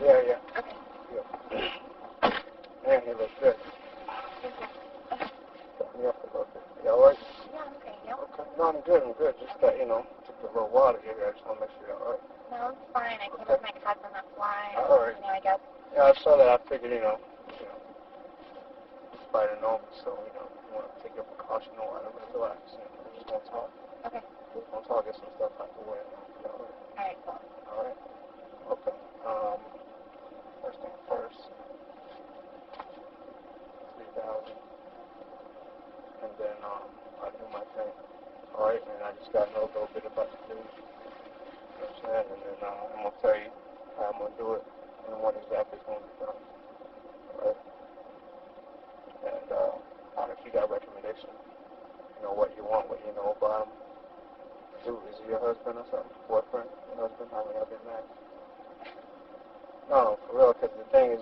Yeah, yeah. Okay. Yeah. Man, you look good. Thank you. Got me up a little bit. You alright? Yeah, I'm okay. You? Okay. No, I'm good. Just that, took a little while to get here. I just want to make sure you're alright. No, it's fine. I came with my cousin, that's why. Alright. I guess. Yeah, I saw that. I figured, despite the normal, so, you want to take your precaution or whatever, relax. Just don't talk. Okay. Just don't talk, get some stuff out the way. Alright, cool. Alright. Okay. First thing first. 3,000. And then, I do my thing. Alright, and I just got to know a little bit about the news. You know what I'm saying? And then, I'm going to tell you how I'm going to do it and what exactly is going to be done. Alright? And, if you got recommendations, what you want, what you know about him. Dude, is he your husband or something? Boyfriend? Your husband? How many y'all been married? No, for real, because the thing is,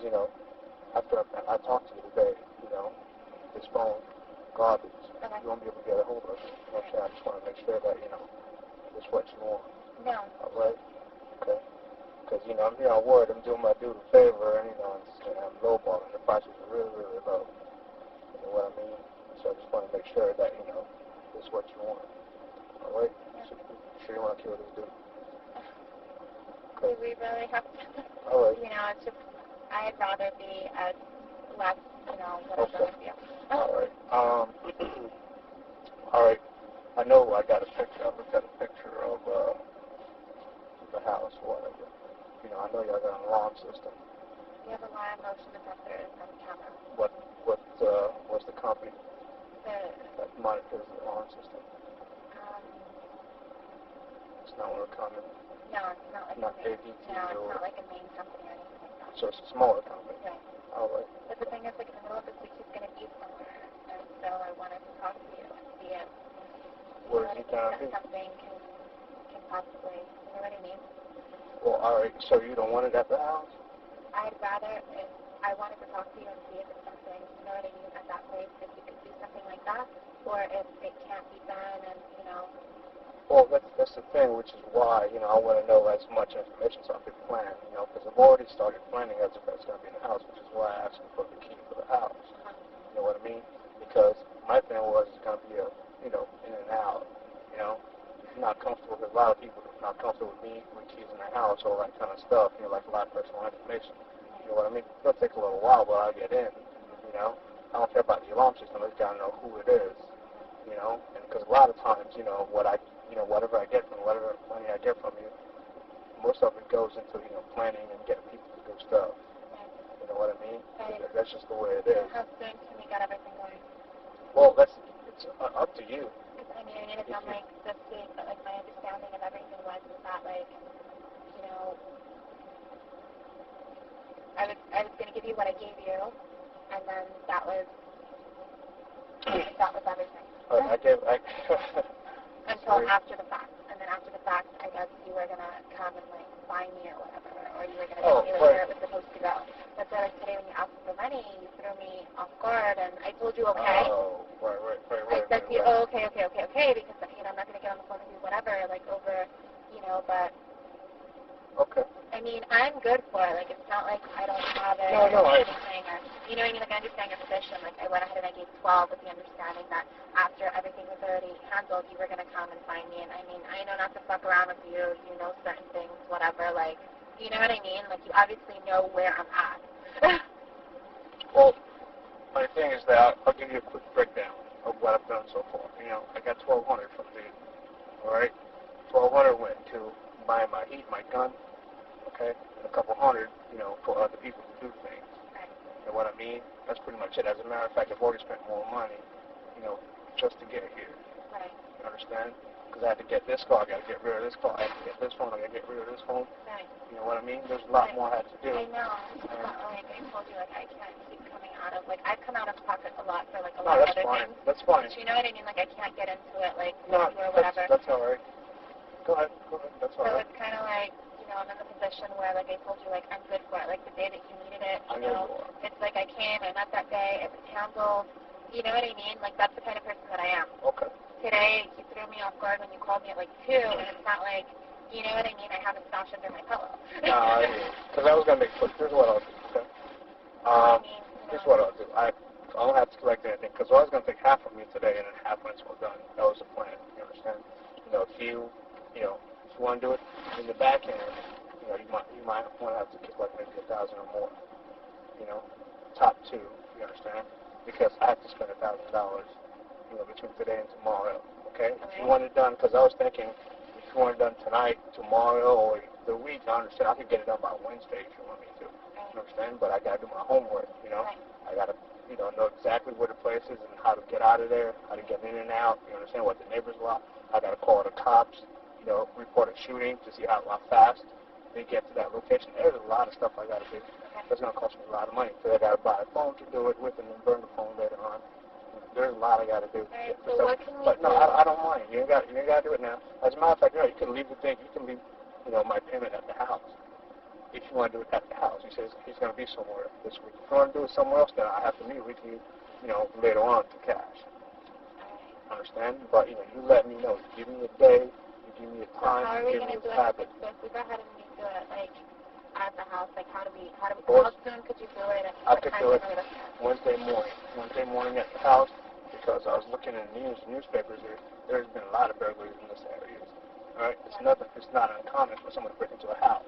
after I talked to you today, his phone, garbage. Okay. You won't be able to get a hold of it. Okay, I just want to make sure that, it's what you want. No. Alright? Okay. Because, I'm here on word. I'm doing my dude a favor, and, I'm lowballing. The price is really, really low. You know what I mean? So I just want to make sure that, it's what you want. Alright? Yeah. So you sure you want to kill this dude? Do we really have to? Alright. It's just, I'd rather be as less, whatever Okay. with you. Alright. Alright. I know I got a picture. I looked at a picture of, the house or whatever. I know y'all got an alarm system. We have a live motion detector and camera. What's the company that monitors the alarm system? It's not one of the common. No, it's not like Not a main, ADT no, it's or. not like a main company or anything like that. So it's a smaller company. Right. Alright. But the thing is, like, in the middle of this week, he's going to be somewhere, and so I wanted to talk to you and see if Where is he gonna be? something can possibly, you know what I mean? Well, alright. So you don't want it at the house? I'd rather, I wanted to talk to you and see if it's something, you know what I mean, at that place, if you could do something like that, or if it can't be done, and, Well, that's the thing, which is why, I want to know as much information so I can plan, because I've already started planning as if that's going to be in the house, which is why I asked him for the key for the house. You know what I mean? Because my thing was it's going to be in and out, not comfortable, because a lot of people are not comfortable with me with keys in the house, all that kind of stuff, like a lot of personal information. You know what I mean? It'll take a little while, but I'll get in, I don't care about the alarm system, I just got to know who it is, and because a lot of times, whatever I get from, whatever money I get from you, most of it goes into, planning and getting people to do stuff. You know what I mean? Right. That's just the way it is. how soon can we get everything going? Well, it's up to you. I mean, I need it done, like, this week, but, like, my understanding of everything was that, like, I was going to give you what I gave you, and then that was everything. Until after the fact. And then after the fact, I guess you were going to come and, like, find me or whatever, or you were going to tell me, like, where it was supposed to go. But so, like, today when you asked me for money, you threw me off guard, and I told you okay. Oh, right. I said to you, oh, okay, because, I'm not going to get on the phone with you, whatever, like, over, but... Okay. I mean, I'm good for it. Like, it's not like I don't have it. No, or anything, or, you know what I mean? Like, I understand your position. Like, I went ahead and I gave 12 with the understanding that after everything was already handled, you were going to come and find me. And, I mean, I know not to fuck around with you. You know certain things, whatever. Like, you know what I mean? Like, you obviously know where I'm at. Well, my thing is that I'll give you a quick breakdown of what I've done so far. I got $1,200 from you. All right? $1,200 went to buying my heat, my gun. Okay, and a couple hundred, for other people to do things. Right. You know what I mean? That's pretty much it. As a matter of fact, I've already spent more money, just to get here. Right. You understand? Because I had to get this car, I got to get rid of this car, I had to get this phone, I got to get rid of this phone. Right. You know what I mean? There's a lot more I had to do. I know. But, like, I told you, like, I can't keep coming out of, like, I've come out of pocket a lot for, like, a lot of other things. That's fine. You know what I mean? Like, I can't get into it, like, no, or whatever. That's all right. Go ahead. That's all right. So it's kind of like, I'm in the position where, like I told you, like, I'm good for it. Like, the day that you needed it, it's like I came, I met that day, it was handled. You know what I mean? Like, that's the kind of person that I am. Okay. Today, you threw me off guard when you called me at, like, 2, and it's not like, You know what I mean? I have it stashed under my pillow. No, I hear you. Because I was going to make, here's what I'll do, okay? Here's what I'll do. I don't have to collect anything, because I was going to take half from you today and then half when it's all done. That was the plan, you understand? You know, if you want to do it in the back end, you might want to have to collect maybe $1,000 or more, top two, you understand? Because I have to spend $1,000, between today and tomorrow, okay? If you want it done, because I was thinking, if you want it done tonight, tomorrow, or the week, I understand, I could get it done by Wednesday if you want me to, you understand? But I got to do my homework, I got to, know exactly where the place is and how to get out of there, how to get in and out, you understand, what the neighbors want. I got to call the cops, report a shooting to see how fast they get to that location. There's a lot of stuff I got to do. That's going to cost me a lot of money. So I got to buy a phone to do it with and then burn the phone later on. There's a lot I got to do. Right, so what can we but no, do? I don't mind. You ain't got to do it now. As a matter of fact, you can leave the thing. You can leave, my payment at the house. If you want to do it at the house, he says he's going to be somewhere this week. If you want to do it somewhere else, then I have to meet with you, later on to cash. Understand? But you let me know. You give me a day. You give me a time. So how are we going to do it? So if we go ahead and we do it at the house, how soon could you do it? And I could do it Wednesday morning at the house, because I was looking in the newspapers. There's been a lot of burglaries in this area. All right, it's not uncommon for someone to break into a house.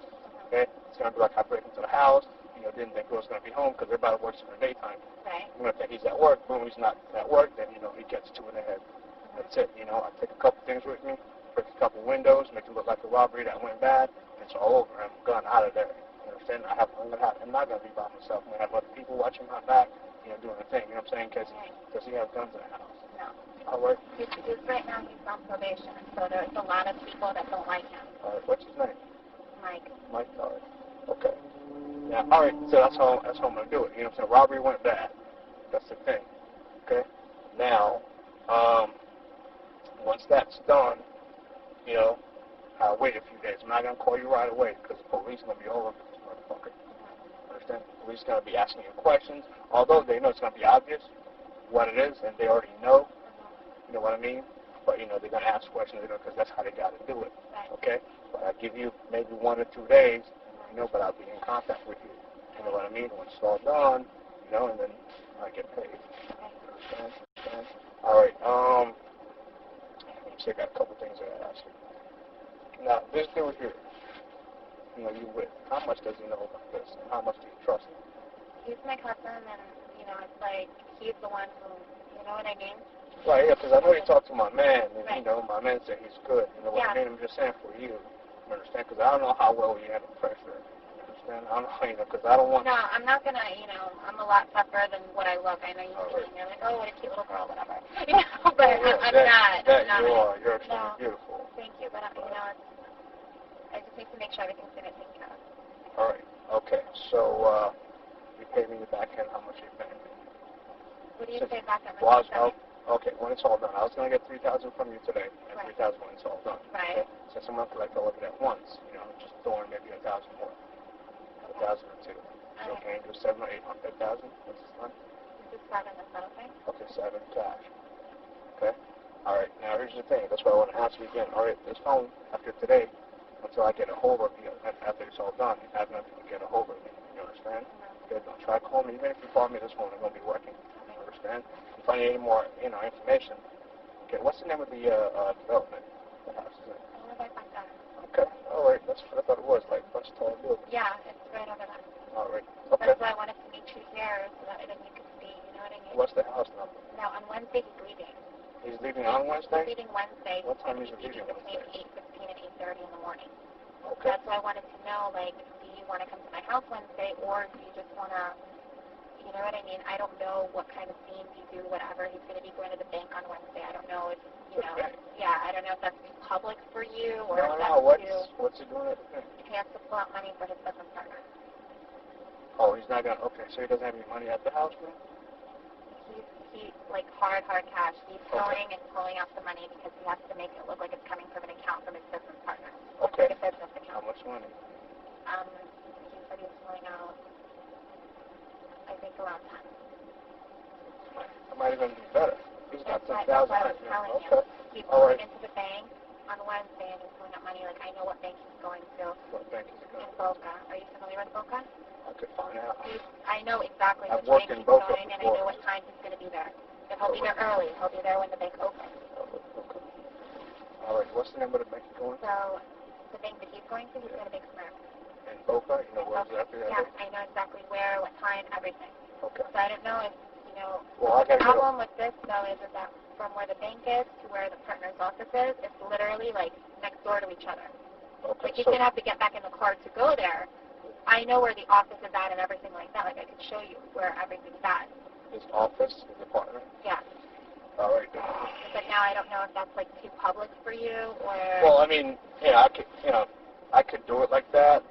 Okay, it's gonna be like I break into the house. Didn't think he was gonna be home because everybody works in the daytime. Right. I'm gonna think he's at work. Boom, he's not at work. Then he gets two in the head. That's it. I take a couple things with me, break a couple windows, make it look like a robbery that went bad. And it's all over. I'm gone out of there. You understand? I'm not gonna be by myself. I'm gonna have other people watching my back. Doing the thing. You know what I'm saying? Because does he have guns in the house? No. All right. Because right now he's on probation, so there's a lot of people that don't like him. All right. What's his name? Mike. Mike. All right. Okay. Now, all right. So that's how I'm gonna do it. You know what I'm saying? Robbery went bad. That's the thing. Okay. Now, once that's done, I'll wait a few days. I'm not gonna call you right away because the police are gonna be all over this motherfucker. Understand? The police are gonna be asking you questions, although they know it's gonna be obvious what it is, and they already know. You know what I mean? But they're gonna ask questions, because that's how they gotta do it. Okay? But I give you maybe 1 or 2 days, but I'll be in contact with you. You know what I mean? When it's all done, and then I get paid. Understand? All right. Let me see. I got a couple things I gotta ask you. Now, this dude here, you with, how much does he know about this? And how much do you trust him? He's my cousin, and, it's like, he's the one who, you know what I mean? Right, yeah, because I know you talked to my man, and, right. My man said he's good. You know what I mean? I'm just saying for you. You understand? Because I don't know how well you handle pressure. You understand? I don't know, because I don't want... No, I'm not going to, I'm a lot tougher than what I look. I know you see me, and you're like, oh, what a cute little girl, whatever. But I'm not. You are. You're extremely beautiful. Thank you, but, I just need to make sure everything's going to take care of. All right. Okay. So, you pay me the back end. How much are you paying me? What do you pay back end? Okay, when it's all done. I was going to get $3,000 from you today, and $3,000 when it's all done. Right. Okay? Since I'm not going to collect all of it at once, just throwing maybe $1,000 more. $1,000 or two. So can you do 700 or 800,000? What's this one? This is 7, is that okay? Okay, 7 cash. Okay? All right, now here's the thing. That's why I want to ask you again. All right, this phone, after today, until I get a hold of you, after it's all done, I have nothing to get a hold of me. You understand? Okay, don't try to call me. Even if you call me this phone, I'm going to be working. You understand? If I need any more, information. Okay, what's the name of the development? The house is in? Okay, all right. That's what I thought it was, like a bunch of tall buildings. Yeah, it's right over there. All right. Okay. That's why I wanted to meet you here, so that then you could see, you know what I mean? What's the house number? No, on Wednesday he's leaving. He's leaving on Wednesday? He's leaving Wednesday. What time is he leaving Between Wednesday? 8:15 and 8:30 in the morning. Okay. That's why I wanted to know, do you want to come to my house Wednesday, or do you just want to, you know what I mean? I don't know what kind of scenes you do, whatever. He's going to be going to the bank on Wednesday. I don't know if, I don't know if that's too public for you, or if that's what's he doing at the bank? He has to pull out money for his business partner. Oh, he's not going to, okay, so he doesn't have any money at the house now? He's like hard cash. He's going and pulling out the money because he has to make it look like it's coming from an account from his business partner. Okay. Like a business account. How much money? He said he was pulling out, I think, around 10. That might even be better. He's got 10,000. That's why I was telling you. He's going into the bank on Wednesday and he's pulling up money, like, I know what bank he's going to. What bank is it going In to? Boca. Are you familiar with Boca? I could find out. I know exactly I've which worked bank in he's Boca going, and I before. know what time he's going to be there. If he'll be there early, he'll be there when the bank opens. Okay. All right, what's the name of the bank you're going to? So, the bank that he's going to, he's going to Bank of America. In Boca? You know where exactly that Yeah, is? I know exactly where, what time, everything. Okay. So I don't know if, Well, I the gotta problem with this, though, is that from where the bank is to where the partner's office is, it's literally, like, next door to each other. Okay. Like, he's going to have to get back in the car to go there. I know where the office is at and everything like that. Like, I could show you where everything's at. His office, his apartment? Yeah. All right. But now I don't know if that's, like, too public for you, or... Well, I mean, yeah, I could do it like that,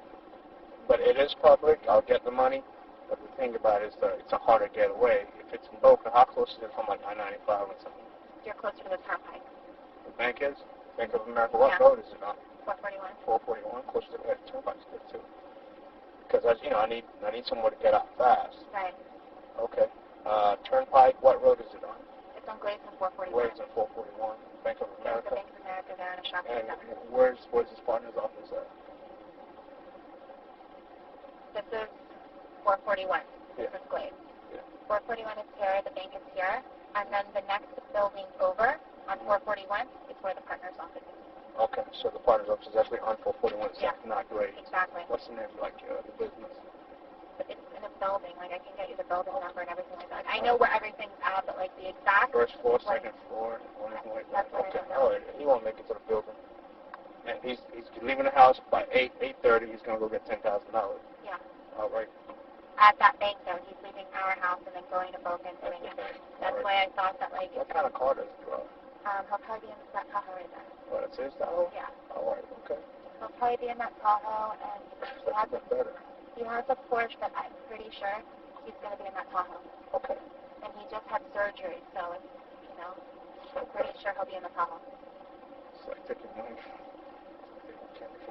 but it is public. I'll get the money. But the thing about it is that it's a harder getaway. If it's in Boca, how close is it from, like, I-95 or something? You're closer to the turnpike. The bank is? Bank of America. What Yeah. road is it on? 441. 441. Close to the turnpike's good, too. Because, I need somewhere to get out fast. Right. Okay. Turnpike, what road is it on? It's on Glaze and 441. Where is it? 441. Bank of There's America. the Bank of America there in a shopping And center. where's his partner's office at? This is 441. This Yeah. is Glaze. Yeah. 441 is here, the bank is here, and then the next building over on 441 is where the partner's office is. Okay, so the partner's office is actually on 441, so Yeah. not great. Exactly. What's the name, like, the business? But it's in a building, like I can get you the building number and everything like that. I know where everything's at, but like the exact... First floor, like, second floor, or anything like that? That's what I Okay, don't know. all right, he won't make it to the building. And he's leaving the house by 8:30, he's going to go get $10,000. Yeah. All right. At that bank, though, he's leaving our house and then going to Boca and doing it. That's All right. why I thought that, like, What kind of car does he drive? he'll probably be in that Tahoe right there. What, it's his Tahoe? Yeah. All right, okay. He'll probably be in that Tahoe, and That's even better. he has a Porsche, but I'm pretty sure he's going to be in that Tahoe. Okay. And he just had surgery, so, I'm pretty sure he'll be in the Tahoe. It's like taking money from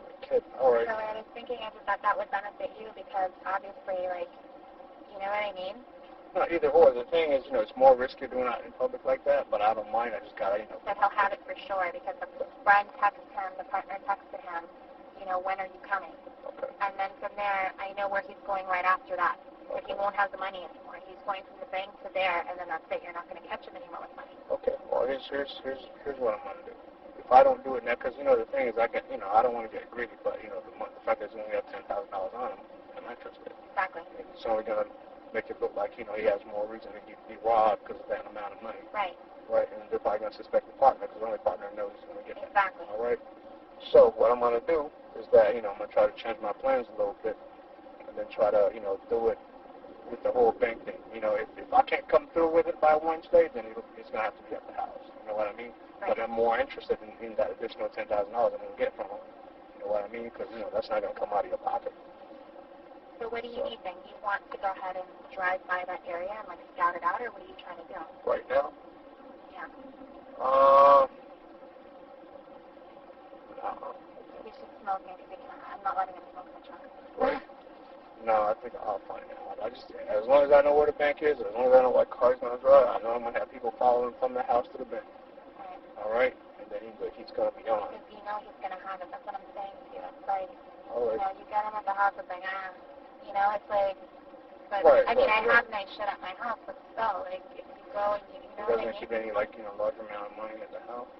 a kid. All right. So what I was thinking is that that would benefit you because obviously, like, you know what I mean? No, either or. The thing is, it's more risky doing it in public like that, but I don't mind. I just gotta, That he'll have it for sure because the friend texted him, the partner texted him, when are you coming? Okay. And then from there, I know where he's going right after that. But he won't have the money anymore. He's going from the bank to there, and then that's it. You're not going to catch him anymore with money. Okay. Well, here's what I'm gonna do. If I don't do it now, because the thing is, I don't want to get greedy, but the fact that he's only got $10,000 on him, I'm interested. Exactly. It's only gonna make it look like he has more reason to be robbed because of that amount of money. Right. Right. And they're probably gonna suspect the partner because the only partner knows he's gonna get that. Exactly. All right. So what I'm gonna do is that I'm gonna try to change my plans a little bit, and then try to do it with the whole bank thing. If I can't come through with it by Wednesday, then it's gonna have to be at the house. You know what I mean? Right. But I'm more interested in that additional $10,000 I'm gonna get from him. You know what I mean? Because that's not gonna come out of your pocket. So what do you need then? You want to go ahead and drive by that area and like scout it out, or what are you trying to do? Right now? Yeah. No. He's just smoking because I'm not letting him smoke in the truck. Right. No, I think I'll find out. As long as I know where the bank is, as long as I know what car he's gonna drive, I know I'm gonna have people following from the house to the bank. Right. All right. And then he's gonna be on. Because he's gonna have it. That's what I'm saying to you. It's like, All right. you get him at the house, it's like, it's like, but Right, I mean, right, I have nice shit at my house, but still, like, if you go and you know He what I doesn't mean? keep any large amount of money at the house.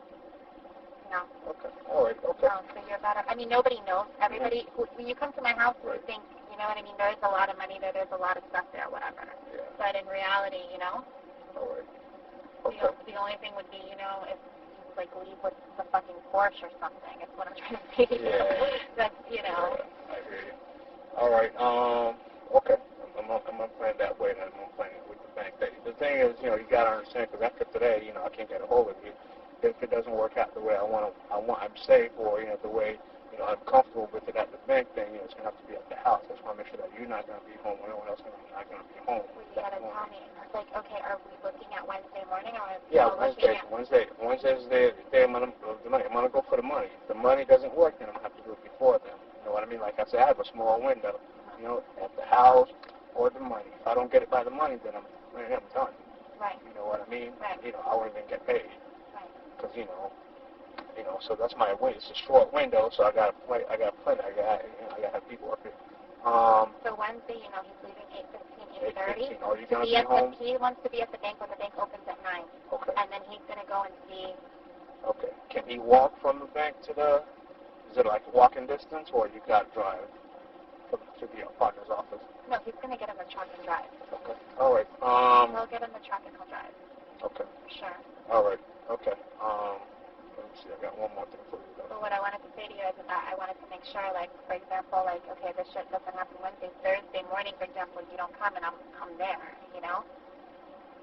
No. Okay. All right. Okay. No, so you're better. I mean, nobody knows. Everybody, when you come to my house, you Right. think, you know what I mean? There's a lot of money there. There's a lot of stuff there, whatever. Yeah. But in reality, All right. Okay. the only thing would be, if you like leave with the fucking Porsche or something. It's what I'm trying to say. Yeah. That's, Yeah, I hear you. All right. Okay. I'm gonna plan that way, then I'm gonna plan it with the bank. The thing is, you gotta understand, because after today, I can't get a hold of you. If it doesn't work out the way I'm safe, or the way I'm comfortable with it at the bank, then it's gonna have to be at the house. I just wanna make sure that you're not gonna be home, or no one else is not gonna be home. Well, you gotta tell me. Like, okay, are we looking at Wednesday morning, or are we Yeah, looking at... Wednesday's the day I'm gonna go for the money. If the money doesn't work, then I'm gonna have to do it before then. You know what I mean? Like I said, I have a small window, at the house or the money. If I don't get it by the money, then I'm done. Right. You know what I mean? Right. I won't even get paid. Right. Because, You know, so that's my window. It's a short window, so I got to plan. I got to have people up here. So Wednesday, you know, he's leaving 8:15, 8:30. 8:15. Are you going to be home? He wants to be at the bank when the bank opens at 9. Okay. And then he's going to go and see. Okay. Can he walk from the bank to the? Is it like walking distance, or you got to drive to the partner's office? No, he's going to get in the truck and drive. Okay. All right. He'll get in the truck and he'll drive. Okay. Sure. All right. Okay. Let me see. I got one more thing for you, though. But what I wanted to say to you is that I wanted to make sure, like, for example, like, okay, this shit doesn't happen Wednesday, Thursday morning, for example, you don't come and I'm there, you know?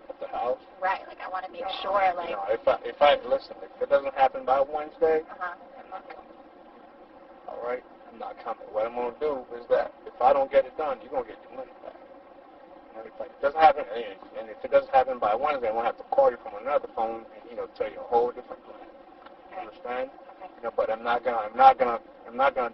At the house? Right. Like, I want to make sure, like. No, if I listen, if it doesn't happen by Wednesday, I'm not coming. All right. I'm not coming. What I'm gonna do is that if I don't get it done, you're gonna get your money back. And if it doesn't happen, and if it doesn't happen by Wednesday, I'm gonna have to call you from another phone and tell you a whole different plan. You understand? Okay. But I'm not gonna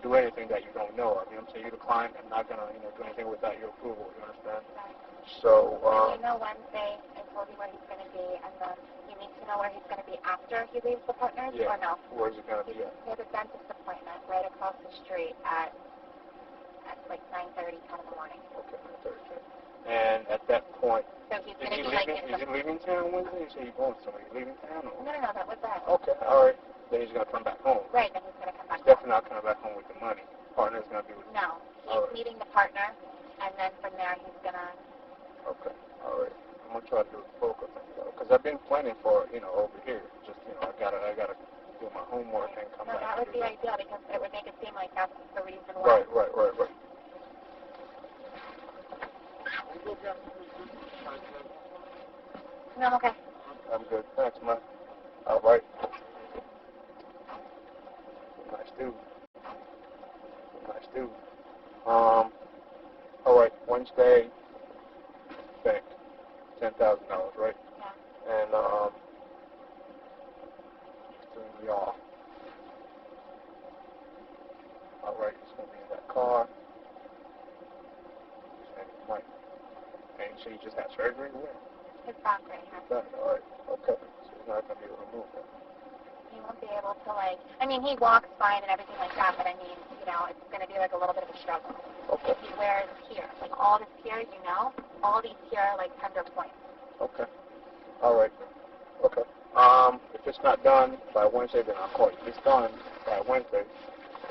do anything that you don't know of. You know what I'm saying? You're the client. I'm not gonna do anything without your approval. You understand? Right. So. Wednesday, I told you where he's gonna be, and then you need to know where he's gonna be after he leaves the partners, or no? Where's he gonna be at? He has a dentist appointment right across the street at like 9:30, 10 in the morning. Okay, 9:30. And at that point, so he's is he leaving town Wednesday? Is he going somewhere? Is he leaving town? Or? No, that was that. Okay, all right. Then he's gonna come back home. Right, then he's gonna come back. He's definitely not coming back home with the money. Partner's gonna be with. No, he's meeting the partner, and then from there he's gonna. Okay, all right. I'm gonna try to do the focus thing though, because I've been planning for over here. Just I gotta do my homework and come back. That would be ideal because it would make it seem like that's the reason why. Right. No, I'm okay. I'm good. Thanks, man. All right. Nice dude. All right. Wednesday, bank, $10,000, right? Yeah. And doing y'all. All right. It's gonna be in that car. And Mike. And so you just had surgery? Where? His back right here. All right. Okay. So he's not gonna be able to move that. He won't be able to he walks fine and everything like that, but I mean, it's going to be like a little bit of a struggle. Okay. If he wears here, like all this here, all these here are like tender points. Okay. All right. Okay. If it's not done by Wednesday, then I'll call you. If it's done by Wednesday,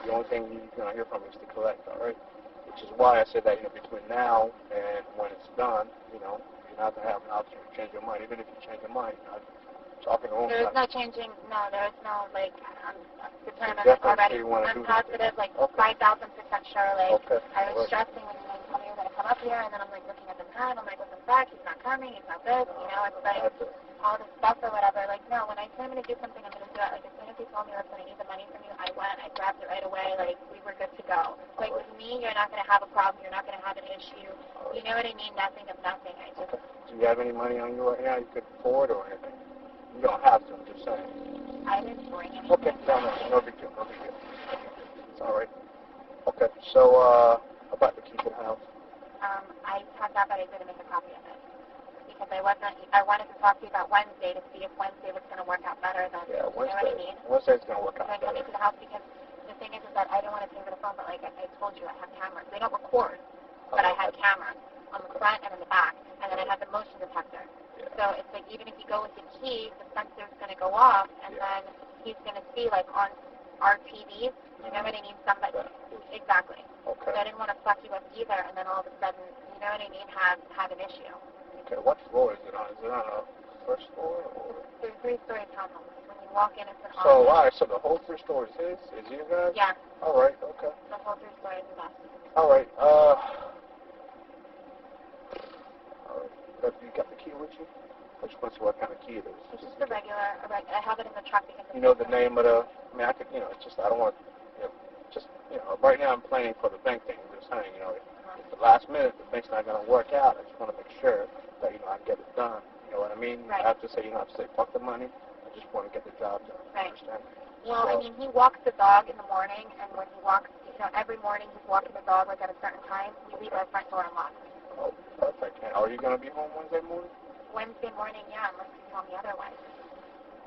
the only thing you're going to hear from me is to collect, all right? Which is why I said that, between now and when it's done, you're not going to have an option to change your mind. Even if you change your mind, talking to him. There's no changing, there's no, I'm determined already. I'm positive, 5,000% sure, I was stressing when you told me you were going to come up here, and then I'm, looking at the time, I'm what's in fact, he's not coming, he's not this, it's all this stuff or whatever, no, when I say I'm going to do something, I'm going to do it, as soon as he told me, listen, I need the money from you, I went, I grabbed it right away, we were good to go. With me, you're not going to have a problem, you're not going to have an issue, you know what I mean, nothing of nothing, Do you have any money on you right now you could afford or anything? You don't have to, I'm just saying. I didn't bring anything. Okay, no big deal. It's all right. Okay, so, about the key to the house? I had that, but I didn't make a copy of it. Because I wanted to talk to you about Wednesday to see if Wednesday was going to work out better than, yeah, Wednesday, you know what I mean? Wednesday's going to work out better. Coming to the house because the thing is that I didn't want to pay over the phone, but I told you, I have cameras. They don't record, but I had cameras on the front and in the back, and then I had the motion detector. So it's even if you go with the key, the sensor's going to go off, and then he's going to see, on our TVs, you know what I mean? Somebody, exactly. Okay. So I didn't want to fuck you up either, and then all of a sudden, you know what I mean, have an issue. Okay, what floor is it on? Is it on a first floor? Or? There's 3-story townhomes. When you walk in, it's an office. So, all right, so the whole 3 stories is you guys? Yeah. All right, okay. The whole 3 stories is us. All right, you got the key with you? What kind of key it is? It's just a regular, I have it in the truck because... You know the name of the... I could, it's just, I don't want... right now I'm planning for the bank thing. I'm just saying, at the last minute, the bank's not going to work out. I just want to make sure that, I get it done. You know what I mean? Right. I have to say, fuck the money. I just want to get the job done. Right. You understand? Well, he walks the dog in the morning, and when he walks, every morning he's walking the dog, at a certain time. We leave our front door unlocked. Oh, perfect. And are you going to be home Wednesday morning? Wednesday morning, yeah, unless you tell me otherwise.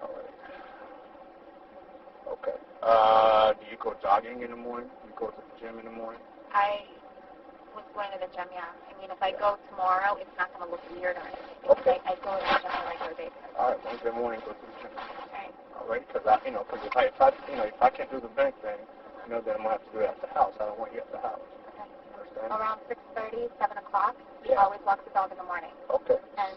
All right. Okay. Do you go jogging in the morning? Do you go to the gym in the morning? I was going to the gym, yeah. I mean, if I go tomorrow, it's not going to look weird or anything. Okay. I go to the gym on a regular basis. All right, Wednesday morning, go to the gym. Right. All right, because if I can't do the bank thing, then I'm gonna have to do it at the house. I don't want you at the house. Okay. You understand? Around 6:30, 7 o'clock, he Yeah. always walks the dog in the morning. Okay. And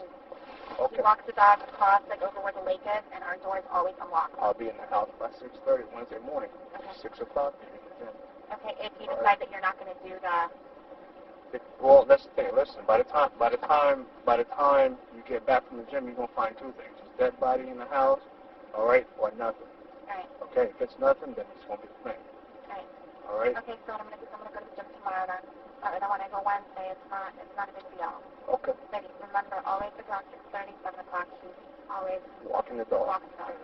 Okay. he walks the dog across, like, over where the lake is, and our door is always unlocked. I'll be in the house by 6:30 Wednesday morning. Okay. 6 o'clock, you're in the gym. Okay, if you decide that you're not going to do Well, that's the thing. Listen, by the time you get back from the gym, you're gonna find two things: a dead body in the house, all right, or nothing. Right. Okay. If it's nothing, then it's gonna be the thing. Right. All right. Okay, so what I'm gonna do is I'm gonna go to the gym tomorrow then. Or then when I go Wednesday, it's not a big deal. Okay. But remember, always around 6:30, 7 o'clock, he's always Walking the dog. walking the dog.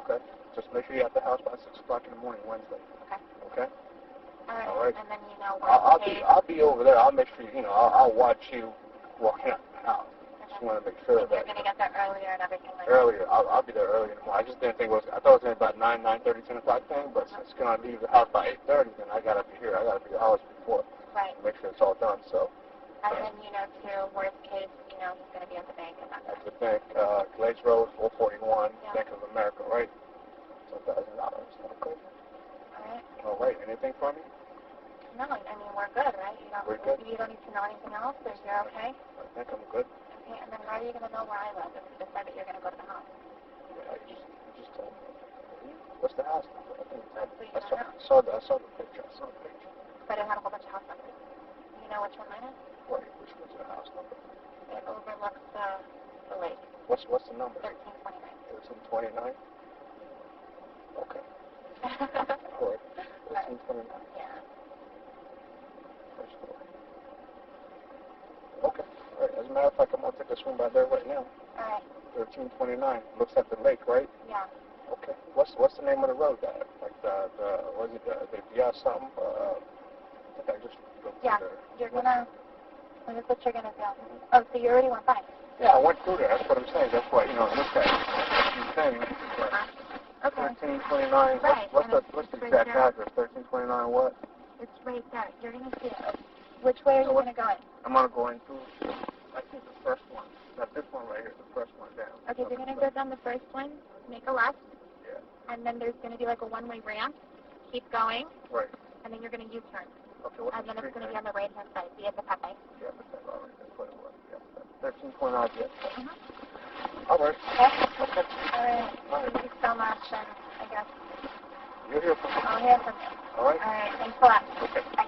Okay. Just make sure you're at the house by 6 o'clock in the morning Wednesday. Okay. Okay. All right. And then I'll be over there. I'll make sure I'll watch you walking out the house. Just want to make sure you're that gonna get there earlier and everything like earlier. I'll be there early in the morning. I just didn't think it was. I thought it was about 9:30, 10 o'clock thing. But since it's gonna leave the house by 8:30, then I gotta be here. I gotta be the house before. Right. Make sure it's all done. So. And then too, worst case, he's gonna be at the bank and that's at the bank, Glades Road, 441, yeah. Bank of America, right? $10,000. Okay. All right. All right. Anything for me? No, I mean, we're good, right? We're good. You don't need to know anything else, or you're okay? I think I'm good. Okay, and then how are you going to know where I live if you decide that you're going to go to the house? Yeah, you just told me. What's the house number? I think That's what you I don't know. saw the picture. But it had a whole bunch of house numbers. You know which one mine is? Wait, which one's the house number? It overlooks the lake. What's the number? 1329. 1329? Okay. All right. 1329. Yeah. First floor. Okay. All right. As a matter of fact, I'm going to take a swim by there right now. All right. 1329. Looks at the lake, right? Yeah. Okay. What's the name of the road there? Like was it the Via something? I think I just looked Yeah. through there. You're going to, that's what you're going to do. Oh, so you already went by? Yeah, I went through there. That's what I'm saying. That's why, look at it. Okay. 1329. Right. What's the right exact there. address? 1329 what? It's right there. You're going to see it. Which way are you going to go in? I'm going to go into, I think the first one. Not this one right here, the first one down. Okay, you're going to go down the first one, make a left, Yeah. and then there's going to be like a one-way ramp. Keep going, Right. and then you're going to U-turn. Okay, what's And the then it's street going to be name? on the right-hand side. Be at the Pepe. Yeah, but that's all right. That's what it was. Yeah. 1329, yeah. Mm-hmm. All right. Okay? Okay. All right. Thank you so much, and I guess You'll hear from me. I'll hear from you. All right? All right. Thanks a lot. Okay. Bye.